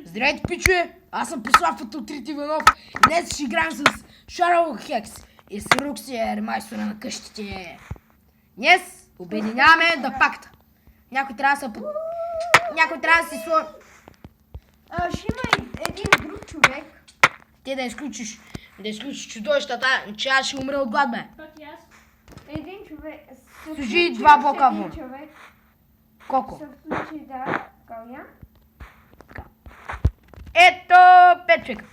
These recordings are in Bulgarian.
Здравейте, пичове! Аз съм Преслав от Отрит Иванов. Днес ще играем с Шарлок Хекс и с Руксиер, майстора на къщите. Днес обединяваме да пакта. Някой трябва да се сложи. Ще има един друг човек. Ти да изключиш чудовищата, че аз ще умра от глад, бе. Един човек. Служи два блока вън. Човек. Колко? Се включи, да, Калян. Ето, 5 човека.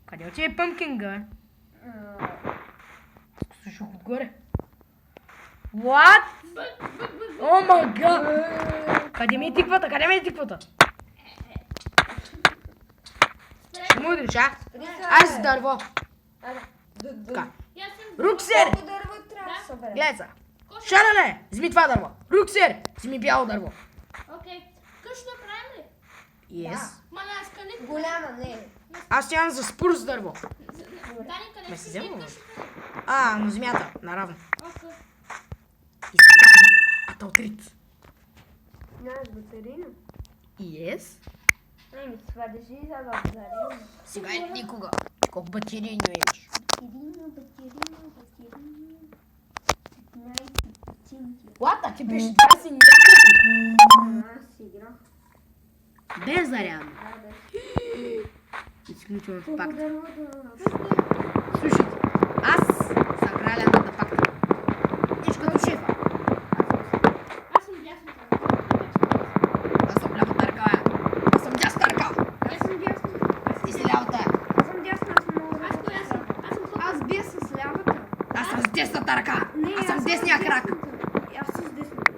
Къде отиде пъмкинга, бе? Слушах отгоре. What? О, май гад! Къде ми е тиквата? Ще му удриш, а? Аз с дърво. Така. Руксер! Колко дърво трябва да съберем? Гледай са. Шарале! Вземи това дърво. Руксер! Вземи бяло дърво. Окей. Къща правим ли? Yes. Ма на скалите. Голяма, не. Аз нямам за спурс дърво. Дани, къде Ме си се взема, бе? къщата? На земята, наравно. Окей. И се чакам. Аталтрит. Нямаш батерина? Yes. Ами, това държи за батерина. Сега е никога. Колко батерии имаш? Батерина. 15 Лата, ти беше това си някакво. Аз играх. Без зарядно. Да, да. Изключваме в Колко пакта. дърво да... Слушайте, аз съм краля на пакта. Нещо като шефа. Аз съм дясно. Аз съм лявата ръка, бе. Аз съм дясна ръка. Аз съм дясно. Ти си лявата. Аз съм дясно, аз много Аз коя съм? Аз съм Аз бия с лявата. Аз съм с десната ръка. Не, Аз съм десния крак. Аз съм с десната.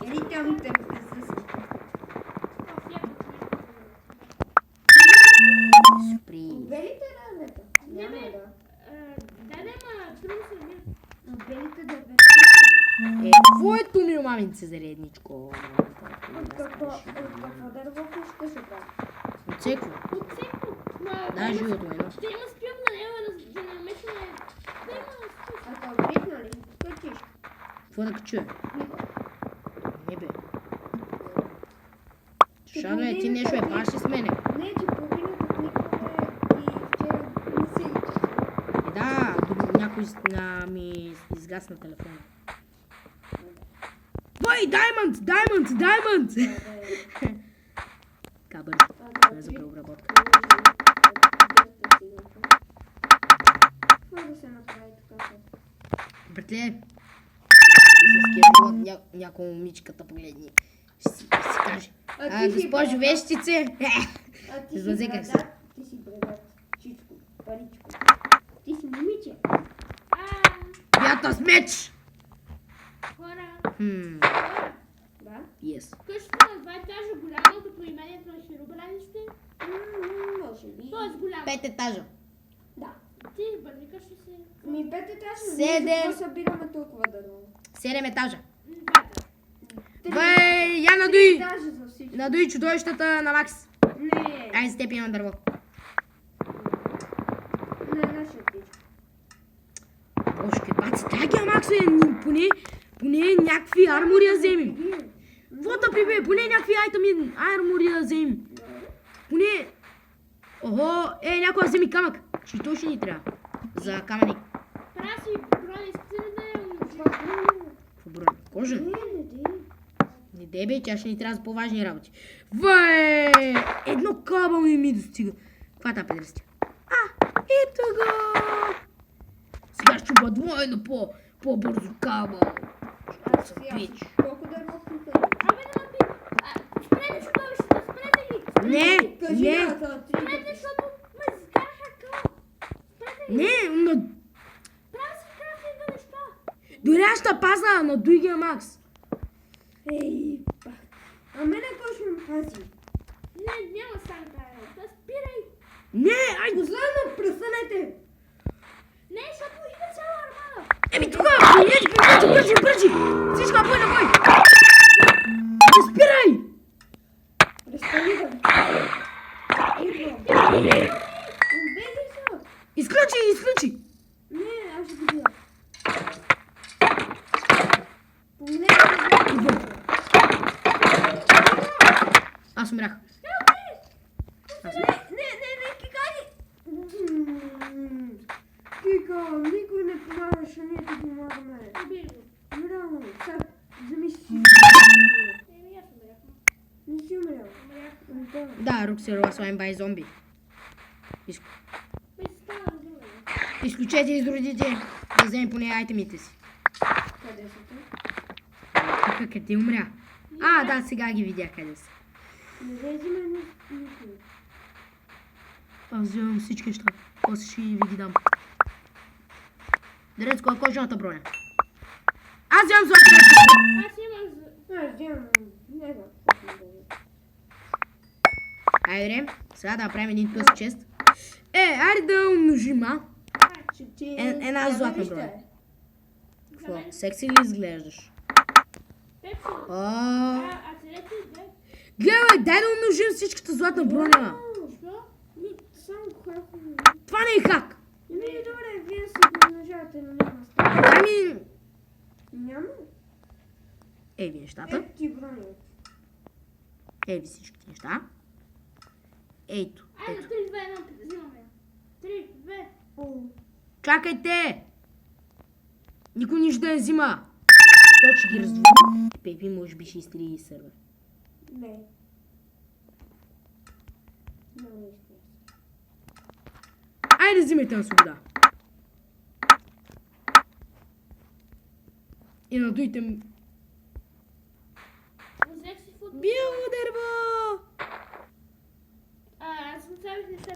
Или там те Сюрприз. белите дървета? Не, Няма бе. да. Да, ма друго се вижда. Белите дървета. Твоето ми маминце заредничко. От какво дърво ще се прави? От всеко. От всеко. Дай живото едно. Ще има спил на него да намесим. Да има спил. А то грит, нали? Качиш. Какво да качуя? Никой. Не бе. Шарле, ти нещо е паши с мене. Не, че половината клипове и вчера не се ги. Да, някой ми изгасна телефона. Бой, даймонд! Кабър. Това е за преобработка. Какво да се направи така? Братле, и с кетблок някоя момичката погледни. Ще си каже. Госпожо вещице! А ти си Излъзеках се. брадат, ти си брадат, чичко, паричко. Ти си момиче. Бята с меч! Хора. Да? Yes. Къщата на 2 етажа голяма, като имението на Херобралище. Може би. Тоест голяма. 5 етажа. Да. Ти бързика ще се... Ми 5 етажа. Седем. Защо събираме толкова дърво? 7 етажа. 2 етажа. Бай, я надуй! Етажа за всички. Надуй чудовищата на Макс. Не. Ай, с теб имам дърво. Не, нашия птичка. Бошки, баци, дай ги, Макс, поне някакви армори да вземем. Вот да прибе, поне някакви армори да вземем. Поне... Охо, някой да вземи камък. Че той ще ни трябва. За камъник. Трябва си брони, искате ли да я Какво броя? Кожа? Не. Не дей бе, тя ще ни трябва за по-важни работи. Вай! Едно кабел ми достига. Каква е тази педрестия? Ето го! Сега ще чуба двойно по-бързо кабел. Аз Пич. колко дърво купили? Абе, не ме пи! Спрете чудовищата, спрете ги! Не! Спрете, защото ме сгараха къл! Спрете ги! Не! Трябва да си крафтинга неща! Дори аз ще паза на другия Макс. Ей, пак. А мене кой ще ме пази? Не, няма стане тая работа. Спирай! Не! Ай! Познавам, престанете! Не, защото има цяла армада! Еми тук! Бърджи! Всичко бой на бой! Не спирай! Престани да ми. Идвам. Убеди се! Изключи! Не, аз ще го видя. Погледнете. Аз умрях. Не, Кикади! Кика, никой не помагаше, ние ти помагаме. Браво, сега, вземи си. Не си умрял. Да, Рук се рова с вами бай зомби. Изключете изродите, да вземе поне айтемите си. Къде са те? Тук къде умря? А, да, сега ги видя къде са. Не вземе никой. Аз вземам всички неща. После ще ви ги дам. Дерецко, а кожаната броня? Аз вземам златния. Аз имам Аз вземам, не знам. Айде, сега да направим един къс чест. Айде да умножим, а? Една златна броня. Какво? Секси ли изглеждаш? Пепси. О, А сега ти бе. гледай, дай да умножим всичката златна броня. Що? Само храко. Това не е хак. Добре, вие си го умножавате, но няма става. Дай ми... Няма? Еви нещата. Ето ти броня. Еви всичките неща. Ето, Айде, ето. 3, 2, 1, взимаме. 3, 2. О, Чакайте! Никой нищо да не взима. То ще ги раздвои. Пепи може би ще изтри сървър. не. Много искам. Айде взимайте на свобода. И надуйте ми. Взех си футбол. Било дърво! Аз съм цялих неща.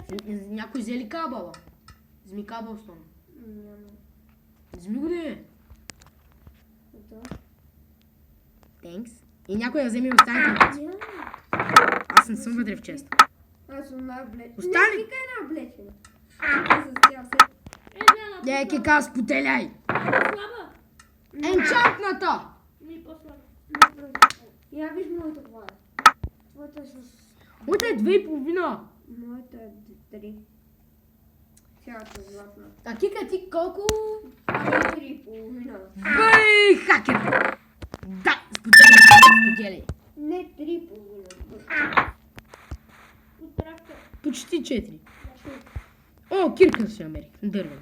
Някой взе ли кабела? Вземи кабел с това. Няма. Вземи го де. Ето. Thanks. И някой да вземе останалите. Няма. Аз не съм вътре в чест. Аз съм най-облечена. Остани- Не, Кика е най-облечена. Аз с цял сет. Няма. Дай кика, споделяй! Слаба. Енчантната! Ми по-слаба. Я виж моята това. Твоята е с... Моята е 2,5. Моята е 3. Цялата златна. А кика ти колко? 3,5. Бай, хакер! Да, споделяй. Не 3,5. От трактор. Почти 4. О, кирка ще намерих. Дървен.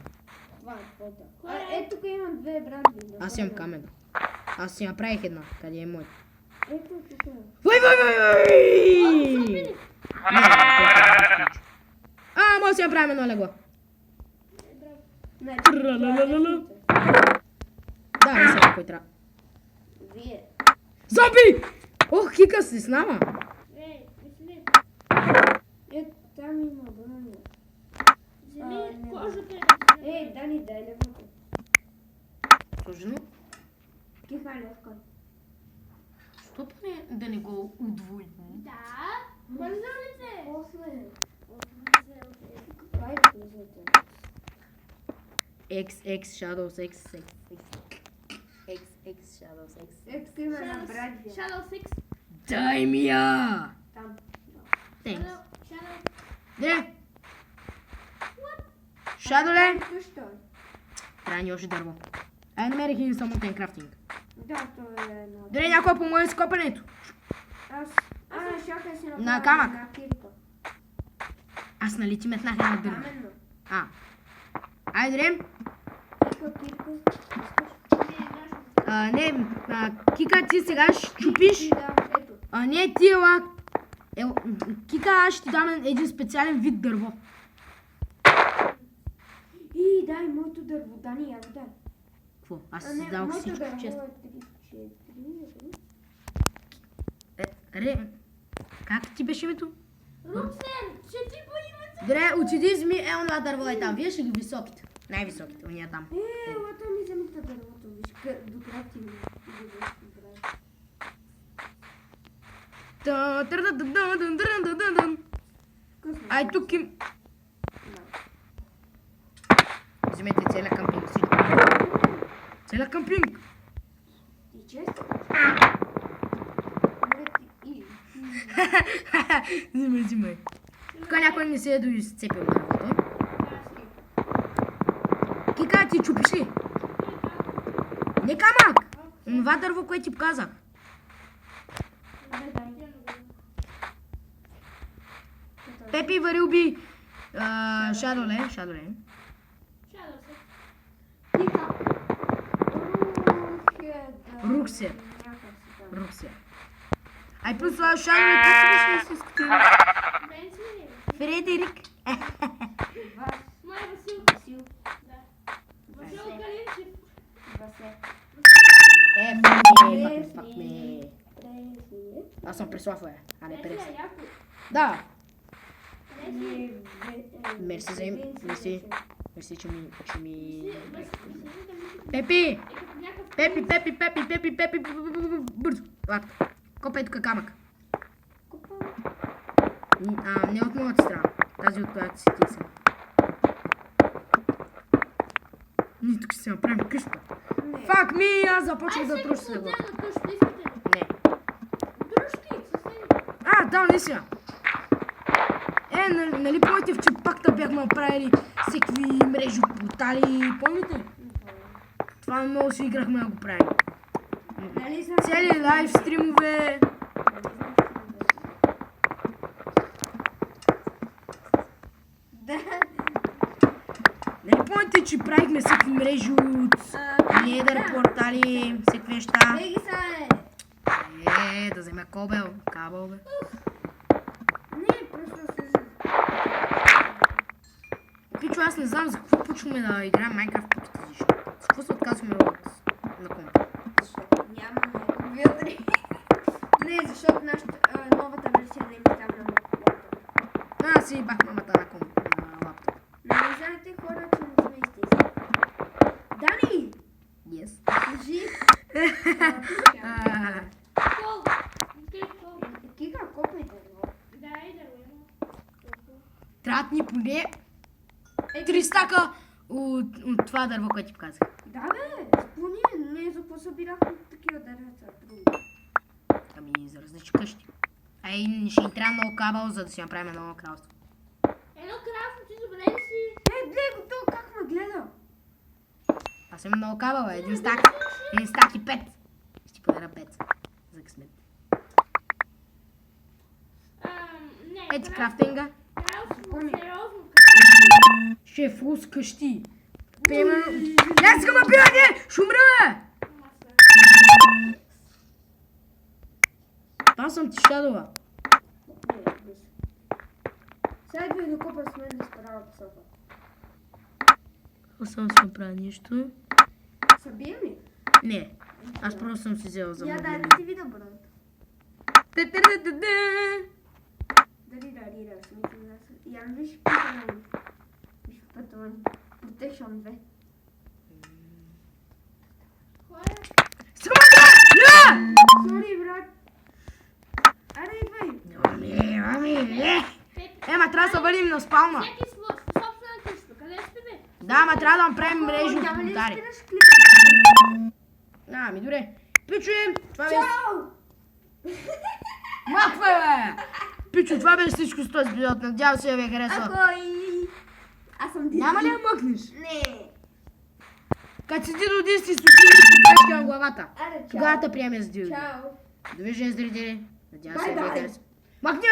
Това е твоята. Кой е? Ето тук имам две бранди. Аз имам камена. Аз си направих една. Къде е моята? Ето тук е. Вой! А, може да си направим едно легло. Не, Тралалалала. Да, не сега кой трябва. Вие. Зомби! Ох, кика си с нама. Ей, мисли. Ето там има броня. Вземи не. кожата и Ей, Дани, дай левото. Сложено. Киха левка. Що поне да не го удвоим? Да. Мързалите. После. Мързалите. Това е влизате. XX Shadows X. XX Shadows X. Ето има на братия. Shadow 6. Дай ми я! Там. Thanks. Shadow. Де? Шадоле? Защо? Трябва ни още дърво. Ай, намерих един самотен крафтинг. Да, то е едно. Дали някой помогне с копането? Аз чакай си направя На камък. една кирка. Аз нали ти метнах една дърво? Каменно. А. Айде, дрем. Кирка, кирка. Не, Кика, ти сега ще чупиш. Да, ето. Не, ти ела. Кика, аз ще ти дам един специален вид дърво. И дай моето дърво, Дани, я го дай. Какво? Аз си дадох всичко в чест. Ре, как ти беше името? Руксен, ще ти по името. Добре, отиди, вземи онова дърво е там. Вие ще ги високите. Най-високите, ония там. Лата ми вземите дървото, виж, до крати ми. Ай, тук им... Вземете целия къмпинг. Целия къмпинг. Ти често? Взимай. Тук някой не се е доизцепил дървото. Кика, ти чупиш ли? Не камък! Това дърво, което ти показах. Пепи вариуби Шадоле. Shadow се. Кика. Руксе. Някак си там. Руксе. Ай плюс това Шадоле, как се беше истинското име? Мен сме ли? Фредерик. Вас. Май Васил. Сил. Да. Васил Калинчев. Васе. Пак ме. Аз съм Преслав, а не Прес. Преси е яко. Да. Преси. Мерси за им. Мерси. Мерси, че ми... Васил Пепи! някакъв... Пепи! Бързо! Латко. Копай тук камък. Не от моята страна. Тази от която си ти съм. Ние тук ще се направим къща. Фак ми! Аз започвам да труша с него. Ай, сега къща, искате ли? Не. Дружки, съседи. Да, наистина. Нали помните, че пакта бяхме направили всеки мрежи от портали, помните ли? Това много си играхме да го правим. Нали за... Цели лайв стримове. Да. Нали помните, че правихме всеки мрежи от недър портали, всеки неща. Беги са, Да вземе кабел, бе. Не, просто се... Пичо, аз не знам за какво почваме да играем Minecraft по тези неща. С какво се отказваме на компа? Защото няма на компютъри. Не, защото новата версия не ми става на лаптоп. Аз си бах мамата на лаптоп. Нали знаете хора, че не сме истински. Дани! Yes. Кажи! Кол. Открий кол. Кика, копайте го. Да, и да го има. Трябват ни поне 3 стака от това дърво, което ти показах. Да бе, спомни, не за какво събирахме такива дървеца. Други. Ами за различни къщи. Ай, ще ни трябва много кабел, за да си направим едно кралство. Едно кралство, ти добре ли си? Гледай го то, как ме гледа. Аз имам много кабел, бе. Един стак и 5. Ще ти подаря 5. За късмет. Не. Ети крафтинга. Кралство, сериозно. Шеф, рус къщи. Примерно... Я сега ме биване! Ще умра, бе! Аз съм ти Шадова. Не, без. Сега идва и докопа с мен да справя по софа. Аз съм си направил нещо. Събием ли? Не. Аз просто съм си взел за Я дай мобилен. да ти видя брат. Дали да рира, смисъл да се. Я виж пътувани. Виж пътувани. Protection 2. Скумата! Сори брат. Аре идвай. Ема, трябва да се върнем на спална. Всеки собствена къща. Къде сте бе? Да, ама трябва да направим мрежи от Няма ли да портали. спираш клипа? Ми добре. Пичуем, това беше... Чао! Маква, бе! Пичо, това беше всичко с този епизод. Надявам се да ви е харесал. Акой! Аз съм Диди. Няма ли да мъкнеш? Не. Като си Дидо Ди си слушали подпешки на главата. Аре, чао. Тогава те приеме с Дидо Ди. Чао. Довиждане, зрители. Надявам се да ви е Бай-бай. харесал. Мъкни, бе!